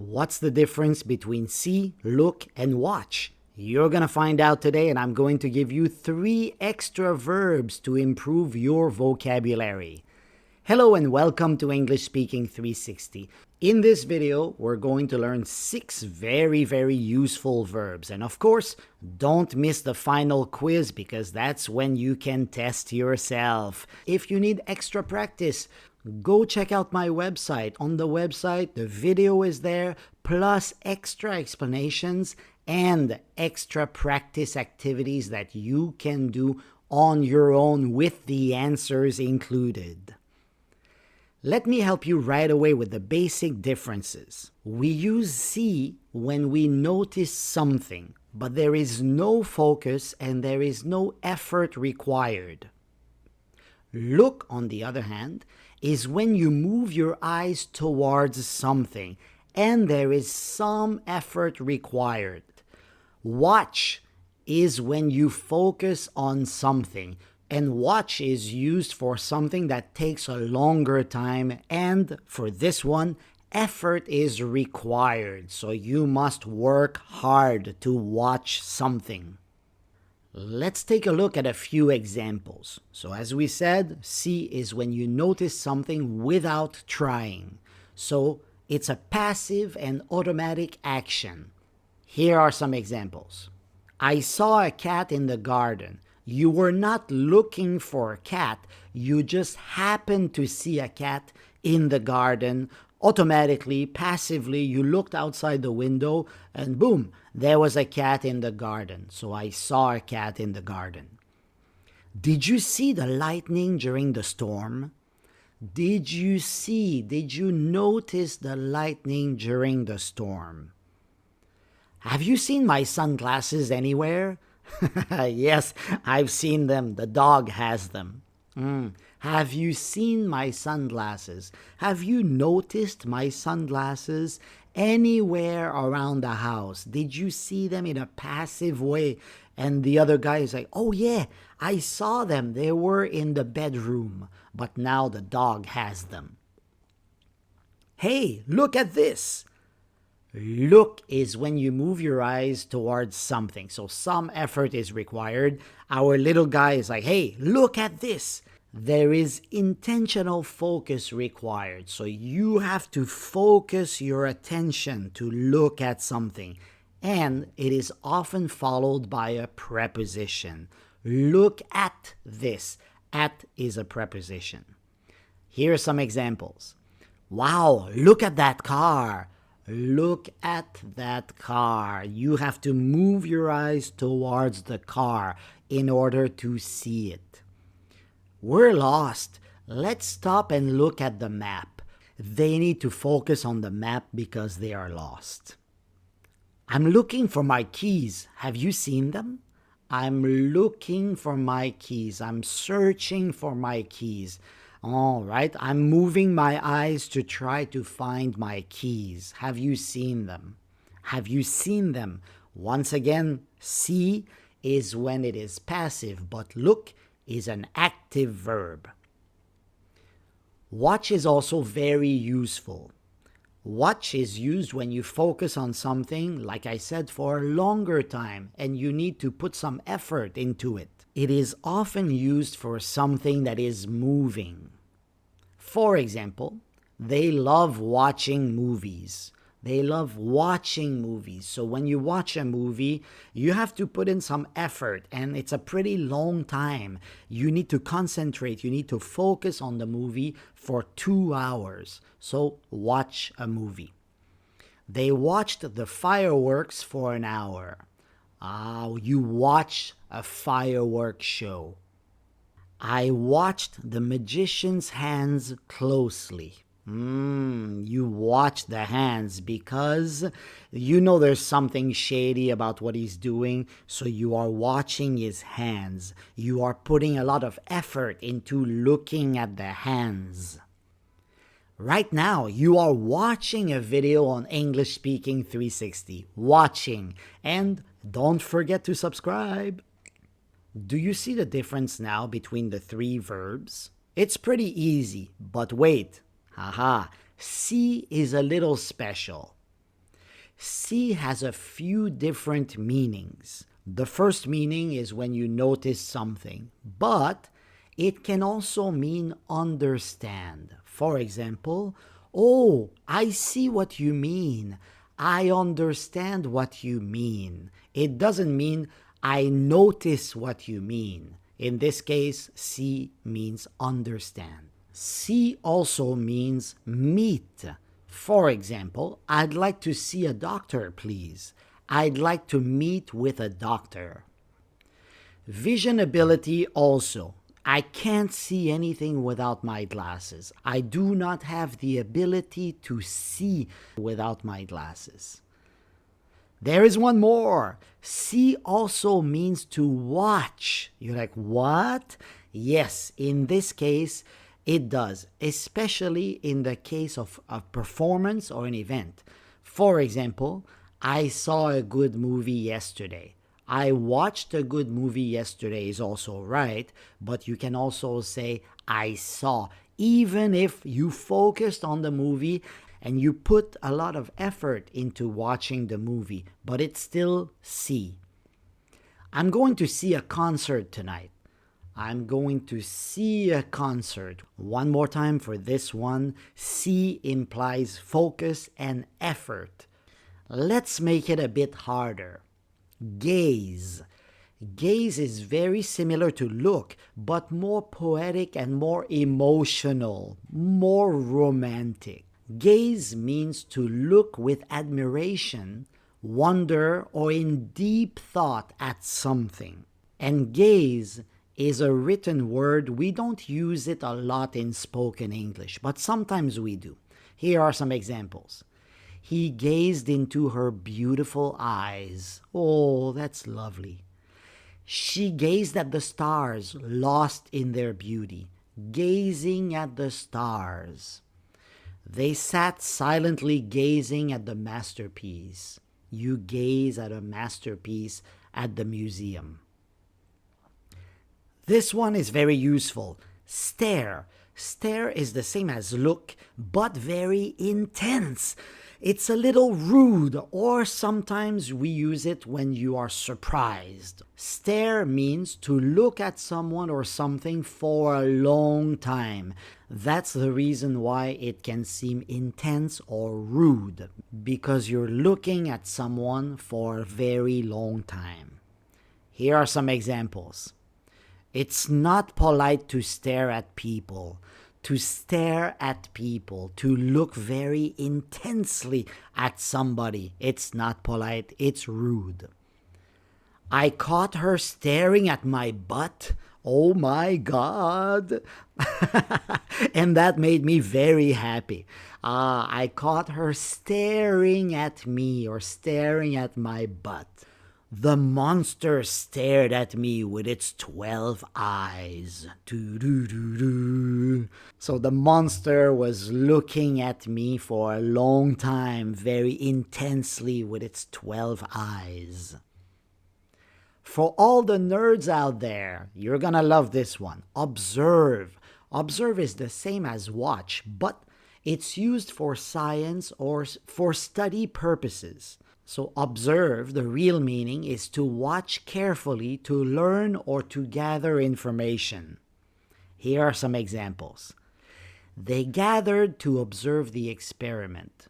What's the difference between see, look, and watch? You're gonna find out today, and I'm going to give you 3 extra verbs to improve your vocabulary. Hello and welcome to English Speaking 360. In this video, we're going to learn 6 very useful verbs. And of course, don't miss the final quiz because that's when you can test yourself. If you need extra practice, go check out my website. On the website, the video is there, plus extra explanations and extra practice activities that you can do on your own with the answers included. Let me help you right away with the basic differences. We use see when we notice something, but there is no focus and there is no effort required. Look, on the other hand, is when you move your eyes towards something and there is some effort required. Watch is when you focus on something, and watch is used for something that takes a longer time, and for this one, effort is required, so you must work hard to watch something. Let's take a look at a few examples. So as we said, see is when you notice something without trying. So it's a passive and automatic action. Here are some examples. I saw a cat in the garden. You were not looking for a cat, you just happened to see a cat in the garden. Automatically, passively, you looked outside the window and boom, there was a cat in the garden. So I saw a cat in the garden. Did you see the lightning during the storm? Did you notice the lightning during the storm? Have you seen my sunglasses anywhere? Yes, I've seen them. The dog has them. Have you seen my sunglasses? Have you noticed my sunglasses anywhere around the house? Did you see them in a passive way? And the other guy is like, oh yeah, I saw them. They were in the bedroom, but now the dog has them. Hey, look at this. Look is when you move your eyes towards something. So some effort is required. Our little guy is like, hey, look at this. There is intentional focus required. So you have to focus your attention to look at something. And it is often followed by a preposition. Look at this. At is a preposition. Here are some examples. Wow, look at that car. Look at that car. You have to move your eyes towards the car in order to see it. We're lost. Let's stop and look at the map. They need to focus on the map because they are lost. I'm looking for my keys. Have you seen them? I'm looking for my keys. I'm searching for my keys. All right, I'm moving my eyes to try to find my keys. Have you seen them? Have you seen them? Once again, see is when it is passive, but look is an active verb. Watch is also very useful. Watch is used when you focus on something, like I said, for a longer time, and you need to put some effort into it. It is often used for something that is moving. For example, they love watching movies. They love watching movies. So when you watch a movie, you have to put in some effort, and it's a pretty long time. You need to concentrate. You need to focus on the movie for 2 hours. So watch a movie. They watched the fireworks for an hour. You watch a fireworks show. I watched the magician's hands closely. You watch the hands because you know there's something shady about what he's doing, so you are watching his hands. You are putting a lot of effort into looking at the hands. Right now, you are watching a video on English Speaking 360. Watching. And don't forget to subscribe. Do you see the difference now between the 3 verbs? It's pretty easy, but wait. Haha, see is a little special. See has a few different meanings. The first meaning is when you notice something, but it can also mean understand. For example, oh, I see what you mean. I understand what you mean. It doesn't mean I notice what you mean. In this case, see means understand. See also means meet. For example, I'd like to see a doctor, please. I'd like to meet with a doctor. Vision ability also. I can't see anything without my glasses. I do not have the ability to see without my glasses. There is one more. See also means to watch. You're like, what? Yes, in this case, it does, especially in the case of a performance or an event. For example, I saw a good movie yesterday. I watched a good movie yesterday is also right, but you can also say I saw, even if you focused on the movie and you put a lot of effort into watching the movie, but it's still see. I'm going to see a concert tonight. I'm going to see a concert. One more time for this one. See implies focus and effort. Let's make it a bit harder. Gaze. Gaze is very similar to look, but more poetic and more emotional, more romantic. Gaze means to look with admiration, wonder, or in deep thought at something. And gaze is a written word. We don't use it a lot in spoken English, but sometimes we do. Here are some examples. He gazed into her beautiful eyes. Oh, that's lovely. She gazed at the stars, lost in their beauty, gazing at the stars. They sat silently gazing at the masterpiece. You gaze at a masterpiece at the museum. This one is very useful. Stare. Stare is the same as look, but very intense. It's a little rude, or sometimes we use it when you are surprised. Stare means to look at someone or something for a long time. That's the reason why it can seem intense or rude, because you're looking at someone for a very long time. Here are some examples. It's not polite to stare at people. To stare at people, to look very intensely at somebody. It's not polite, it's rude. I caught her staring at my butt. Oh my God. And that made me very happy. I caught her staring at me or staring at my butt. The monster stared at me with its 12 eyes. Doo-doo-doo-doo. So the monster was looking at me for a long time, very intensely with its 12 eyes. For all the nerds out there, you're gonna love this one. Observe. Observe is the same as watch, but it's used for science or for study purposes. So observe, the real meaning is to watch carefully, to learn or to gather information. Here are some examples. They gathered to observe the experiment.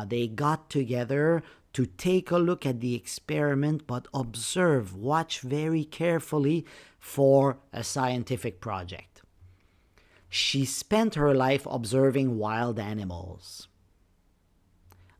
They got together to take a look at the experiment, but observe, watch very carefully for a scientific project. She spent her life observing wild animals.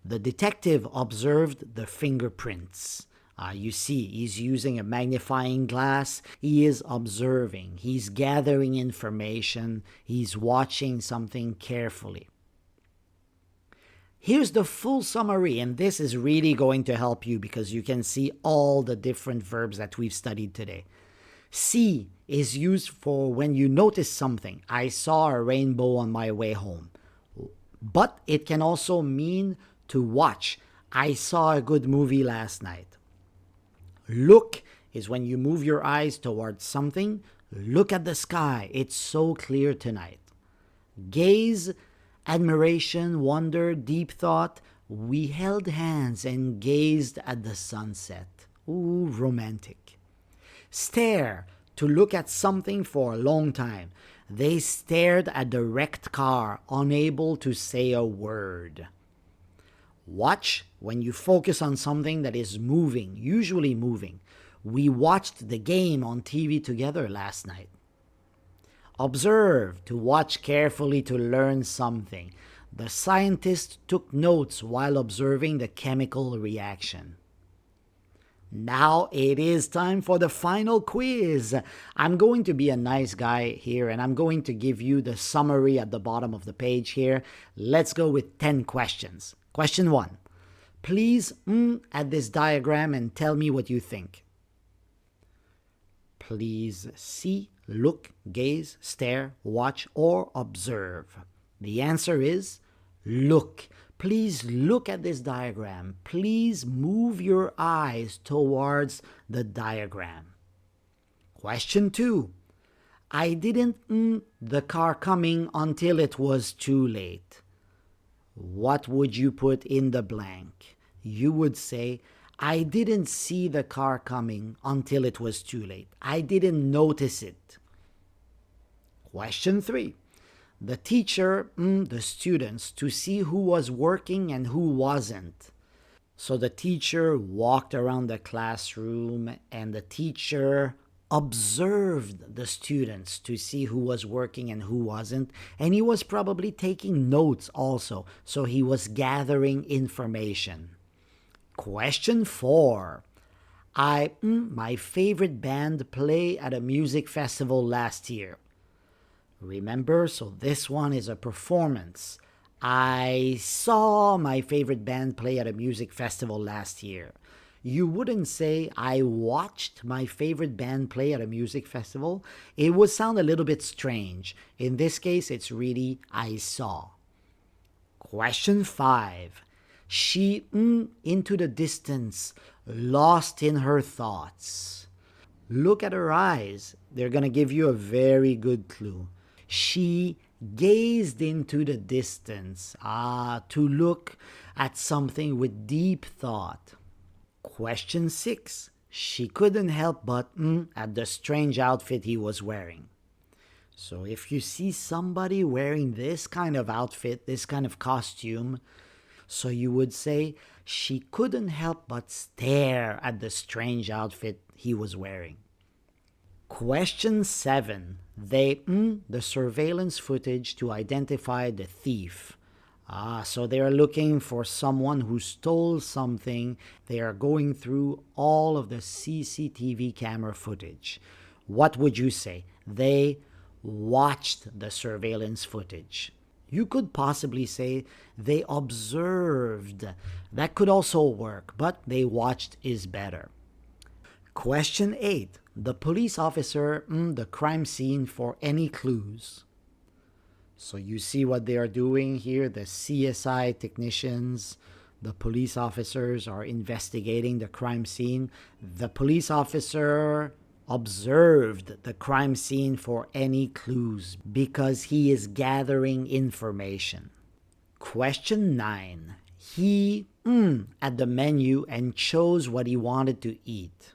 The detective observed the fingerprints. You see, he's using a magnifying glass. He is observing. He's gathering information. He's watching something carefully. Here's the full summary, and this is really going to help you because you can see all the different verbs that we've studied today. See is used for when you notice something. I saw a rainbow on my way home. But it can also mean to watch. I saw a good movie last night. Look is when you move your eyes towards something. Look at the sky. It's so clear tonight. Gaze, admiration, wonder, deep thought. We held hands and gazed at the sunset. Ooh, romantic. Stare, to look at something for a long time. They stared at the wrecked car, unable to say a word. Watch, when you focus on something that is moving, usually moving. We watched the game on TV together last night. Observe, to watch carefully to learn something. The scientist took notes while observing the chemical reaction. Now it is time for the final quiz. I'm going to be a nice guy here and I'm going to give you the summary at the bottom of the page here. Let's go with 10 questions. Question 1. Please at this diagram and tell me what you think. Please see, look, gaze, stare, watch, or observe. The answer is look. Please look at this diagram. Please move your eyes towards the diagram. Question 2. I didn't the car coming until it was too late. What would you put in the blank? You would say, I didn't see the car coming until it was too late. I didn't notice it. Question 3. The teacher, the students, to see who was working and who wasn't. So the teacher walked around the classroom and the teacher observed the students to see who was working and who wasn't. And he was probably taking notes also. So he was gathering information. Question 4. My favorite band played at a music festival last year. Remember, so this one is a performance. I saw my favorite band play at a music festival last year. You wouldn't say, I watched my favorite band play at a music festival. It would sound a little bit strange. In this case, it's really, I saw. Question 5. She, into the distance, lost in her thoughts. Look at her eyes. They're going to give you a very good clue. She gazed into the distance, to look at something with deep thought. Question 6. She couldn't help but at the strange outfit he was wearing. So if you see somebody wearing this kind of outfit, this kind of costume, so you would say, she couldn't help but stare at the strange outfit he was wearing. Question 7. The surveillance footage to identify the thief. So they are looking for someone who stole something. They are going through all of the CCTV camera footage. What would you say? They watched the surveillance footage. You could possibly say they observed. That could also work, but they watched is better. Question 8. The police officer the crime scene for any clues. So you see what they are doing here. The CSI technicians, the police officers are investigating the crime scene. The police officer observed the crime scene for any clues because he is gathering information. Question 9. He at the menu and chose what he wanted to eat.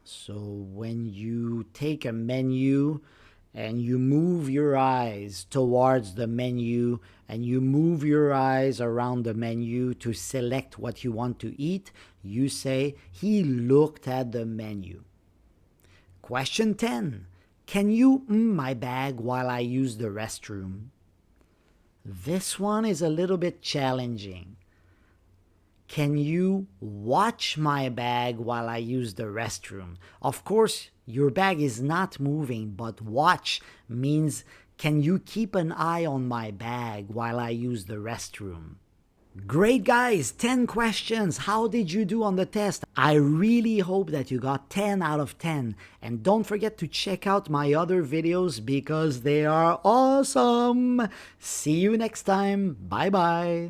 So when you take a menu and you move your eyes towards the menu and you move your eyes around the menu to select what you want to eat, you say, he looked at the menu. Question 10. Can you my bag while I use the restroom? This one is a little bit challenging. Can you watch my bag while I use the restroom? Of course, your bag is not moving, but watch means can you keep an eye on my bag while I use the restroom? Great, guys! 10 questions. How did you do on the test? I really hope that you got 10 out of 10. And don't forget to check out my other videos because they are awesome. See you next time. Bye-bye.